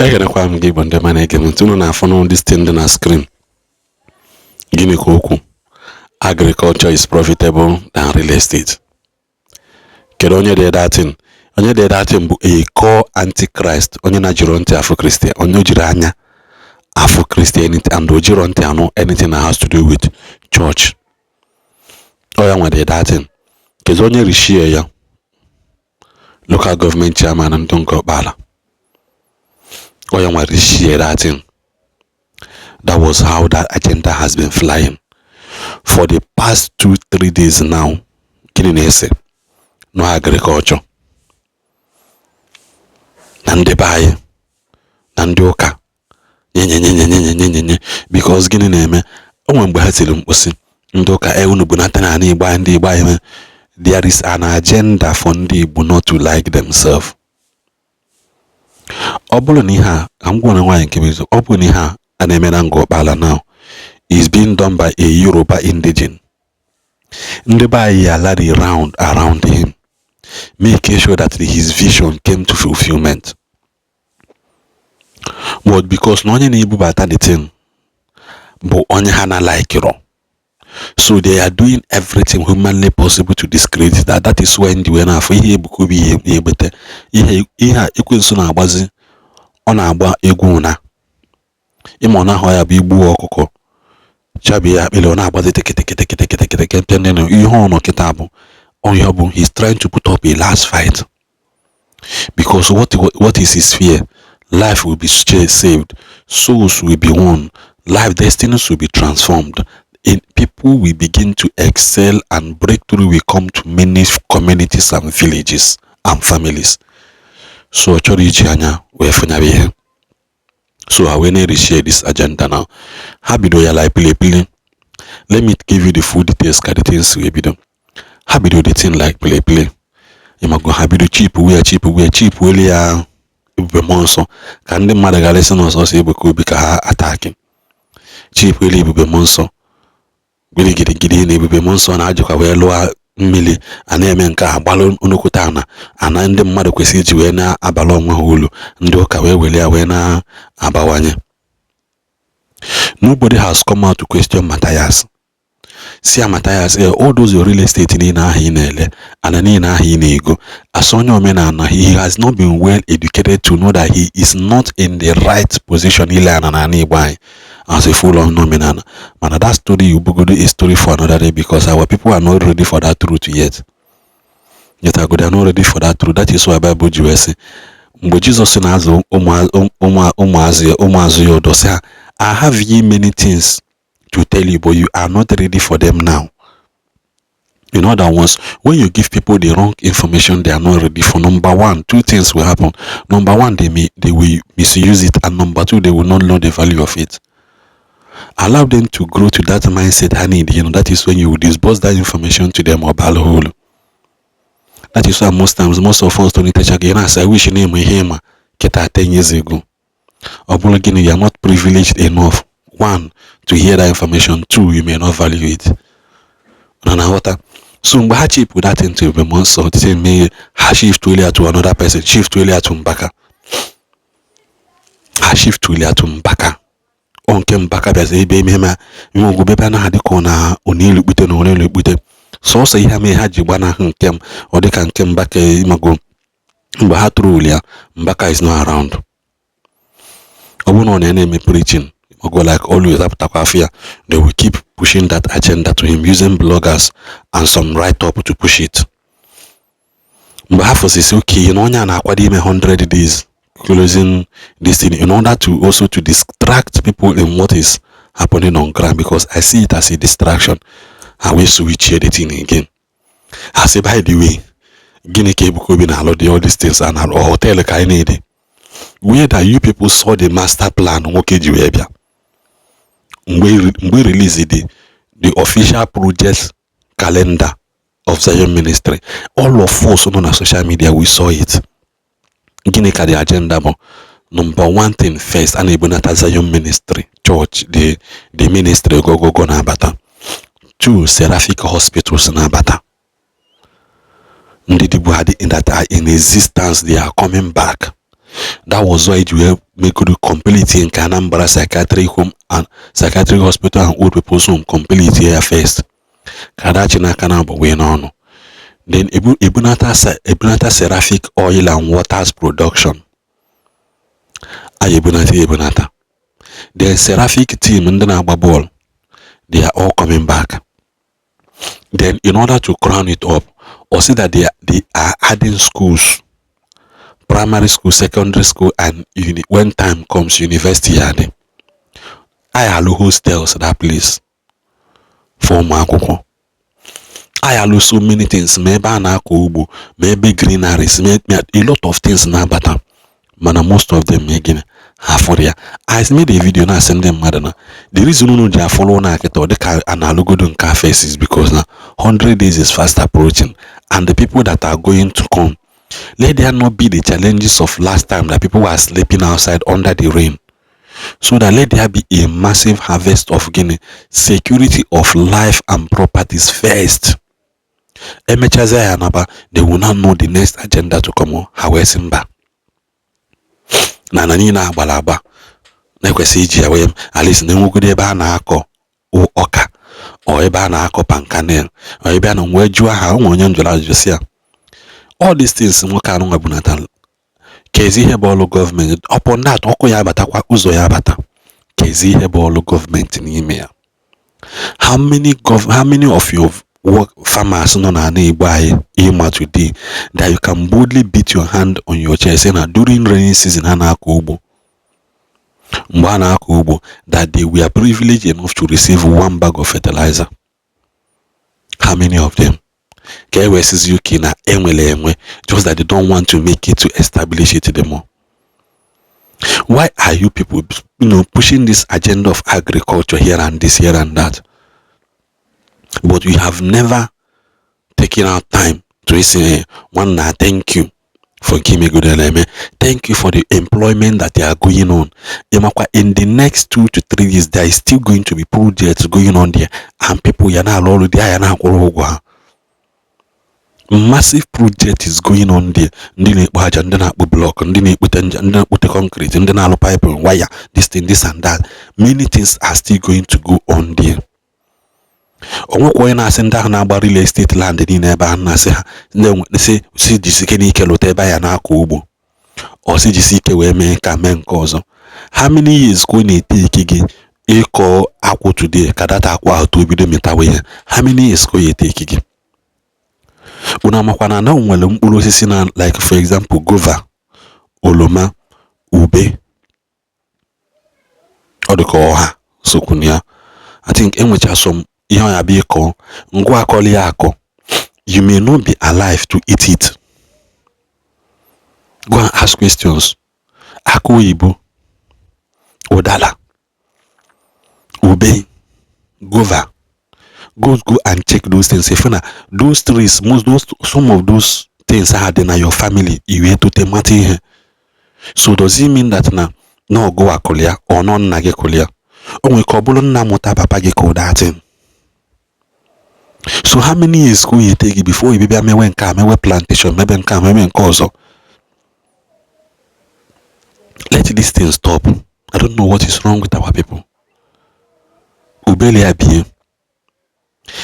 Ekenekwa m gị bụ ndị ma na-ege m ntị unu na-afụ na this thing dị na screen. Gịnị ka okwu? Agriculture is profitable than real estate. Kedu onye dị datin? Onye dị datin bụ a core antichrist, onye na-jiri ntị afọ Christian, onye jiri anya afọ Christianity and o jiri ntị anụ anything that has to do with church. Oya nwere datin. Kedu onye rishie ya? Local government chairman ndị nke Okpala. Oya nwere rishie datin. That was how that agenda has been flying for the past 2-3 days now. Gịnị na-ese? No agriculture. Na ndị be anyị na ndị ụka nye because gịnị na-eme? Onwe mgbe ha tiri mkposi ndị ụka unu bụ nata na Igbo anyị ndị Igbo anyị. There is an agenda for ndị Igbo not to like themselves. Ọ bụrụ na ihe a ka m gwara nwaanyị nke bụ ọ bụrụ na ihe a na-eme na Okpala now is being done by a Yoruba indigene. Ndị be anyị already around him, making sure that his vision came to fulfillment. But because no one na-ebubata the thing bụ onye ha na like it, so they are doing everything humanly possible to discredit that. That is when the winner for ihe Ebuka Obi ihe ebete ihe ekwensu na-agbazi ọ na-agba egwu na ịma na ahụ ya bụ igbu ọkụkọ chabi ya akpịlị ọ na-agbazi tekete ihe ọnọ kịta bụ onye bụ he's trying to put up a last fight because what is his fear? Life will be saved, souls will be won, life destinies will be transformed, and people will begin to excel, and breakthrough will come to many communities and villages and families. So so I will share this agenda now. Habido ya like pile. Let me give you the full details. Things we do. Habido the thing like pile. You must go habido cheap. We are monso. Can the mother listen us say Ebuka ha attacking? Cheap we be monso. We get be monso na ajoka we loa mmili ana-eme nke agbalụ unukutana ana ndị mmadụ kwesị iji wee na abalị onwe ha ulu ndị ụka wee wele ya wee na abawanye. Nobody has come out to question Matthias. See Matthias, all those real estate ni na ahị na-ele ana ni na ahị na-ego asonye omenala. He has not been well educated to know that he is not in the right position ile ana na Igbo anyị as a full-on nominal. Man, that story you go do a story for another day because our people are not ready for that truth yet. Yet I go, they are not ready for that truth. That is why Bible say, but Jesus says, I have ye many things to tell you, but you are not ready for them now. In other words, when you give people the wrong information, they are not ready for. Number one, two things will happen. Number one, they will misuse it, and number two, they will not know the value of it. Allow them to grow to that mindset I need. That is when you will disburse that information to them or balhole. That is why most times, most of us don't teach again. I say, I wish you name him 10 years ago. Or you are not privileged enough. One, to hear that information. Two, you may not value it. So mgbe cheap with that into the monster, say me shift to another person, shift to Mbaka. Shift to Mbaka. Onke Mbaka bịaza ebe ememe iwe ogwubebe na adịkọ na onilukpute na onilukpute sọsọ ihe mee ha ji gbana nkem ọ dịka nke Mbaka imago mgbe ha tụrụ uli ya Mbaka is not around. Ọ bụ na ọ na-eme preaching imago like always apụtakwa afia, they will keep pushing that agenda to him using bloggers and some write-up to push it. Mgbe ha fosisi okay na onye a na-akwado ime 100 days closing this thing in order to also to distract people in what is happening on ground, because I see it as a distraction. I will switch the thing again. I say, by the way, Guinea Ebuka Obi na all these things and or hotel ka need where that you people saw the master plan okay jiwebia. We release the official project calendar of Zion Ministry. All of us on social media we saw it. Gịnị ka the agenda bụ? Number one thing first, and Ibunata Zion Ministry Church, the ministry go na abata. Two, Seraphic hospitals na abata. Ndigbo had in that are in existence, they are coming back. That was why you make it complete in Anambra psychiatric home and psychiatric hospital and old people's home complete here first. Kadachina Kanabo way on. Then Ebunata Seraphic Oil and Waters Production. Ebunata. The Seraphic team in the Naba Ball, they are all coming back. Then in order to crown it up, or say that they are adding schools, primary school, secondary school, and when time comes, university adding. I allow hostels that place for Makoko. I allow so many things, maybe Anakobo, maybe greeneries, maybe a lot of things now, but most of them making for ya. I made a video now send them madana. The reason no they are following or they can analogo don faces is because now 100 days is fast approaching, and the people that are going to come, let there not be the challenges of last time that people were sleeping outside under the rain. So that let there be a massive harvest of Guinea, security of life and properties first. They will not know the next agenda to come on. How Simba. Nananina balaba. Nekwesi ji awem at least nenwugude ebe a na-akọ ọka o ebe a na-akọ pankanel o ebe a na nweju aha onye njụrụ ajụjụ si ya. All these things nwoke anụ nwa bunata kezi ihe bụ ọlụ gọọmenti. Upon that ọkụ ya abatakwa ụzọ ya abata kezi ihe bụ ọlụ gọọmenti n'ime ya. How many of your farmers nọ na Igbo anyị ịma today that you can boldly beat your hand on your chest saying that during rainy season ha na-akọ ugbo that they were privileged enough to receive 1 bag of fertilizer? How many of them? KWS's UK na enwe just that they don't want to make it to establish it anymore. Why are you people pushing this agenda of agriculture here and this, here and that? But we have never taken our time to say, one, thank you for Kimi Gudeleme. Thank you for the employment that they are going on. In the next 2 to 3 years, there is still going to be projects going on there, and people massive project is going on there. Block, concrete, pipe and wire, this thing, this and that. Many things are still going to go on there. Na senda na agba real estate land dị n'ebe a na say si jisike n'ike lota ebe ya na-akọ ugbo o si jisike wee mee ka mee nke ọzọ. How many years ko na-etake gị ịkọ akwụ today ka data akwụ ahụ to bido metawe ya? How many years ko etake gị? Una makwana na nwere mkpụrụ osisi na, like for example guava, oloma, ube, ọ dịka ọha sokwunya. I think enwecha some you may not be alive to eat it. Go and ask questions. Ako Igbo, Odala, Ube, Gova. Go and check those things. If those trees, some of those things are in your family, you have to temati. So does it mean that no go akolia or non nage kolia? Only kobulon na mota papagi ko that thing. So how many years go you take before you be when plantation, maybe cause? Let this thing stop. I don't know what is wrong with our people. Ubeli abie.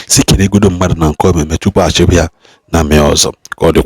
Sikire gudo mmadụ na nkome metupu achebia na meozo. God